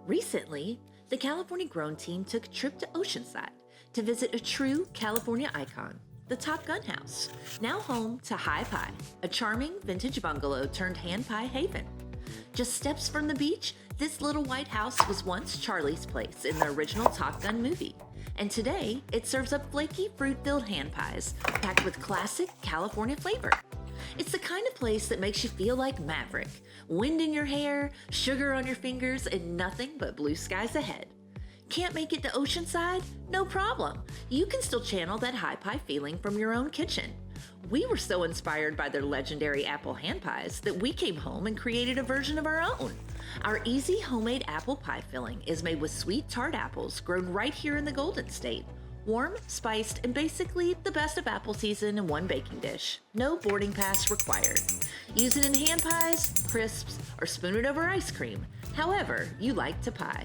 Recently, the California Grown team took a trip to Oceanside to visit a true California icon, the Top Gun House, now home to Hi Pie, a charming vintage bungalow turned hand pie haven. Just steps from the beach, this little white house was once Charlie's place in the original Top Gun movie, and today it serves up flaky fruit-filled hand pies packed with classic California flavor. It's the kind of place that makes you feel like Maverick, wind in your hair, sugar on your fingers, and nothing but blue skies ahead. Can't make it to Oceanside? No problem. You can still channel that high pie feeling from your own kitchen. We were so inspired by their legendary apple hand pies that we came home and created a version of our own. Our easy homemade apple pie filling is made with sweet-tart apples grown right here in the Golden State. Warm, spiced, and basically the best of apple season in one baking dish. No boarding pass required. Use it in hand pies, crisps, or spoon it over ice cream, however you like to pie.